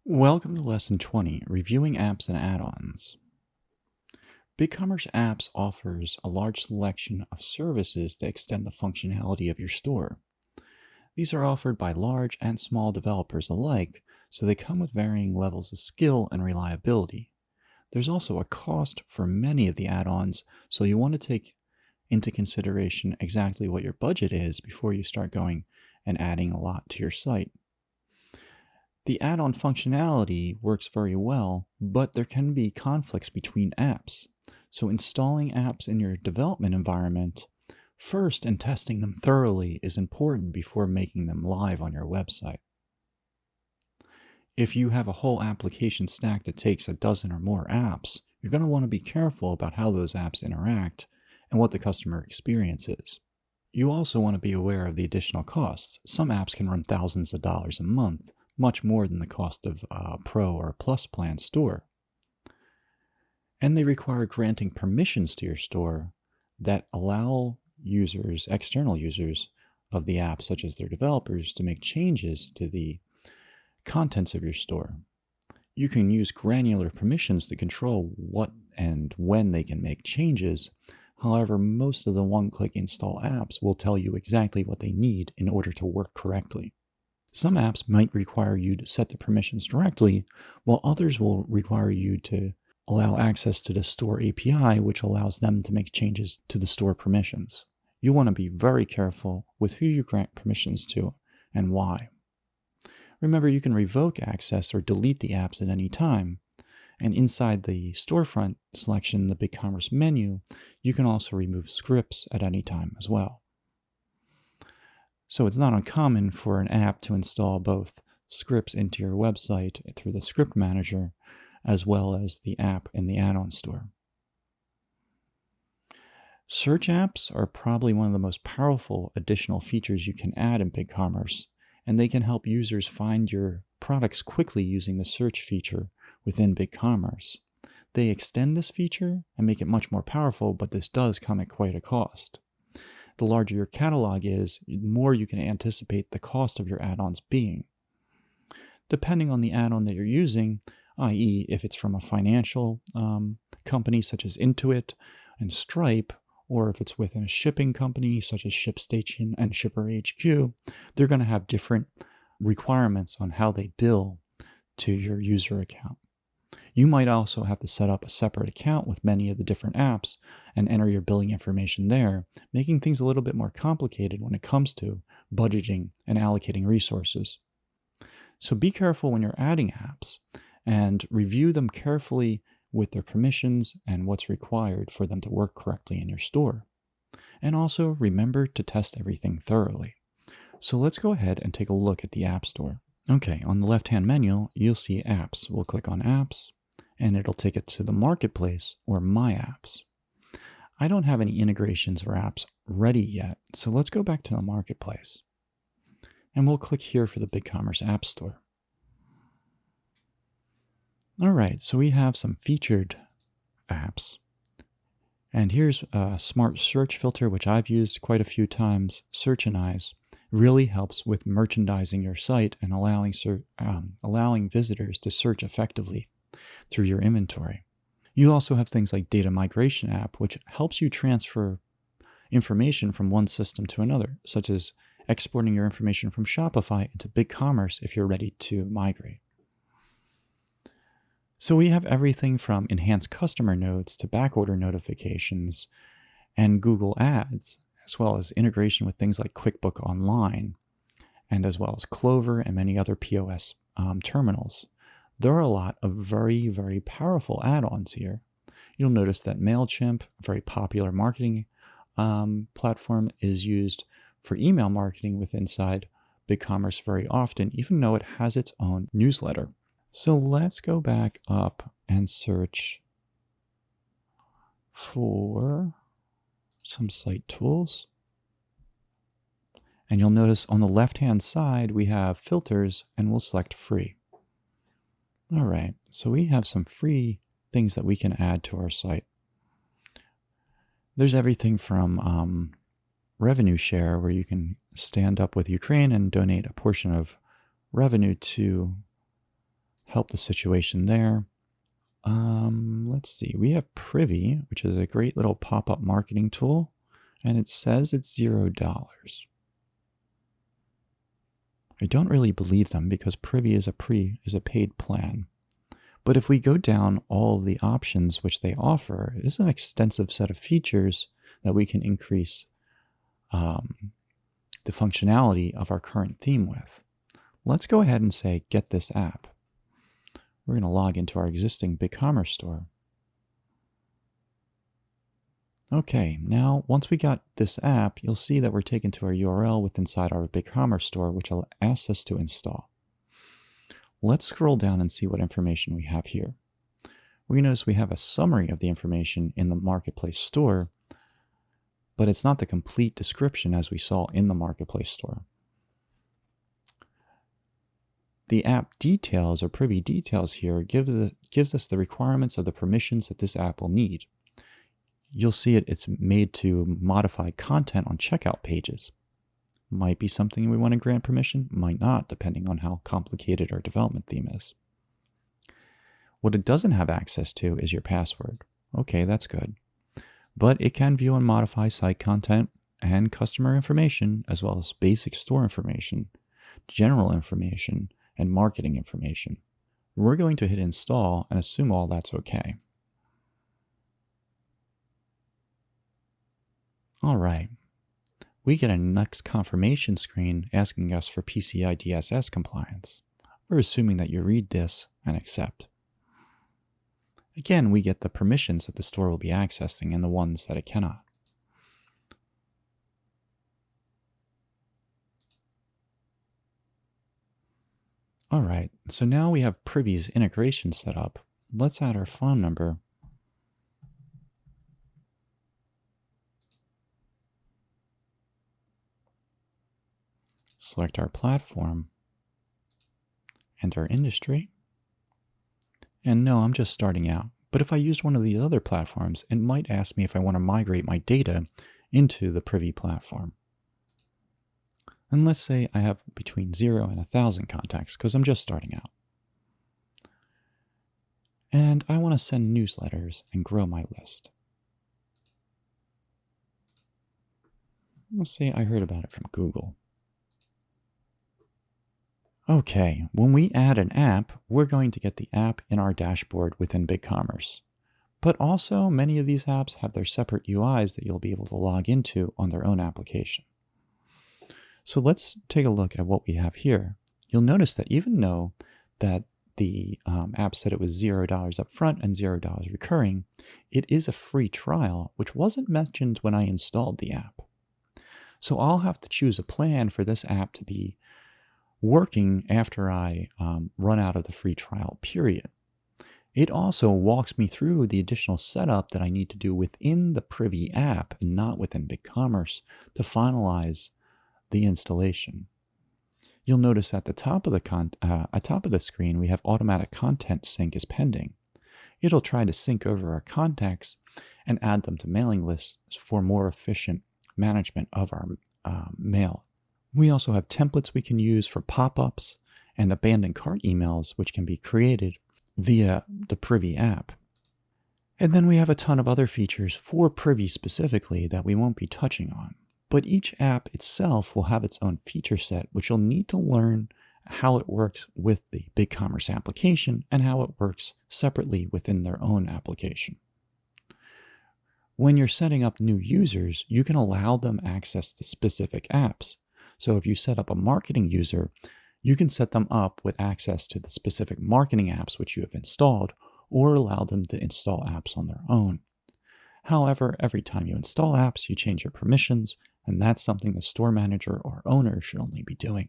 Welcome to Lesson 20, Reviewing Apps and Add-ons. BigCommerce Apps offers a large selection of services that extend the functionality of your store. These are offered by large and small developers alike, so they come with varying levels of skill and reliability. There's also a cost for many of the add-ons, so you want to take into consideration exactly what your budget is before you start going and adding a lot to your site. The add-on functionality works very well, but there can be conflicts between apps. So installing apps in your development environment first and testing them thoroughly is important before making them live on your website. If you have a whole application stack that takes a dozen or more apps, you're going to want to be careful about how those apps interact and what the customer experience is. You also want to be aware of the additional costs. Some apps can run thousands of dollars a month, much more than the cost of a Pro or a Plus plan store. And they require granting permissions to your store that allow users, external users of the app, such as their developers, to make changes to the contents of your store. You can use granular permissions to control what and when they can make changes. However, most of the one-click install apps will tell you exactly what they need in order to work correctly. Some apps might require you to set the permissions directly, while others will require you to allow access to the store API, which allows them to make changes to the store permissions. You want to be very careful with who you grant permissions to and why. Remember, you can revoke access or delete the apps at any time. And inside the storefront selection, the BigCommerce menu, you can also remove scripts at any time as well. So it's not uncommon for an app to install both scripts into your website through the script manager, as well as the app in the add-on store. Search apps are probably one of the most powerful additional features you can add in BigCommerce, and they can help users find your products quickly using the search feature within BigCommerce. They extend this feature and make it much more powerful, but this does come at quite a cost. The larger your catalog is, the more you can anticipate the cost of your add-ons being. Depending on the add-on that you're using, i.e. if it's from a financial company such as Intuit and Stripe, or if it's within a shipping company such as ShipStation and ShipperHQ, they're going to have different requirements on how they bill to your user account. You might also have to set up a separate account with many of the different apps and enter your billing information there, making things a little bit more complicated when it comes to budgeting and allocating resources. So be careful when you're adding apps and review them carefully with their permissions and what's required for them to work correctly in your store. And also remember to test everything thoroughly. So let's go ahead and take a look at the App Store. Okay, on the left-hand menu, you'll see Apps. We'll click on Apps, and it'll take it to the Marketplace or My Apps. I don't have any integrations or apps ready yet, so let's go back to the Marketplace. And we'll click here for the BigCommerce App Store. All right, so we have some featured apps. And here's a smart search filter, which I've used quite a few times. Search and Eyes really helps with merchandising your site and allowing visitors to search effectively through your inventory. You also have things like Data Migration App, which helps you transfer information from one system to another, such as exporting your information from Shopify into BigCommerce if you're ready to migrate. So we have everything from enhanced customer nodes to backorder notifications and Google Ads, as well as integration with things like QuickBook Online, and as well as Clover and many other POS terminals. There are a lot of very, very powerful add-ons here. You'll notice that MailChimp, a very popular marketing platform, is used for email marketing with inside BigCommerce very often, even though it has its own newsletter. So let's go back up and search for some site tools. And you'll notice on the left-hand side, we have filters, and we'll select free. All right, so we have some free things that we can add to our site. There's everything from revenue share, where you can stand up with Ukraine and donate a portion of revenue to help the situation there. Let's see. We have Privy, which is a great little pop-up marketing tool, and it says it's $0. I don't really believe them because Privy is a paid plan. But if we go down all of the options which they offer, it is an extensive set of features that we can increase the functionality of our current theme with. Let's go ahead and say, get this app. We're going to log into our existing BigCommerce store. Okay, now once we got this app, you'll see that we're taken to our URL inside our BigCommerce store, which will ask us to install. Let's scroll down and see what information we have here. We notice we have a summary of the information in the Marketplace store, but it's not the complete description as we saw in the Marketplace store. The app details or Privy details here gives us the requirements of the permissions that this app will need. You'll see it's made to modify content on checkout pages. Might be something we want to grant permission, might not, depending on how complicated our development theme is. What it doesn't have access to is your password. Okay, that's good. But it can view and modify site content and customer information, as well as basic store information, general information, and marketing information. We're going to hit install and assume all that's okay. All right. We get a next confirmation screen asking us for PCI DSS compliance. We're assuming that you read this and accept. Again, we get the permissions that the store will be accessing and the ones that it cannot. All right, so now we have Privy's integration set up. Let's add our phone number. Select our platform and our industry. And no, I'm just starting out. But if I used one of these other platforms, it might ask me if I want to migrate my data into the Privy platform. And let's say I have between 0 and 1,000 contacts because I'm just starting out. And I want to send newsletters and grow my list. Let's say I heard about it from Google. Okay, when we add an app, we're going to get the app in our dashboard within BigCommerce. But also, many of these apps have their separate UIs that you'll be able to log into on their own application. So let's take a look at what we have here. You'll notice that even though that the app said it was $0 up front and $0 recurring, it is a free trial, which wasn't mentioned when I installed the app. So I'll have to choose a plan for this app to be working after I run out of the free trial period. It also walks me through the additional setup that I need to do within the Privy app and not within BigCommerce to finalize the installation. You'll notice at the top of the screen we have automatic content sync is pending. It'll try to sync over our contacts and add them to mailing lists for more efficient management of our mail. We also have templates we can use for pop-ups and abandoned cart emails, which can be created via the Privy app. And then we have a ton of other features for Privy specifically that we won't be touching on. But each app itself will have its own feature set, which you'll need to learn how it works with the BigCommerce application and how it works separately within their own application. When you're setting up new users, you can allow them access to specific apps. So if you set up a marketing user, you can set them up with access to the specific marketing apps which you have installed, or allow them to install apps on their own. However, every time you install apps, you change your permissions, and that's something the store manager or owner should only be doing.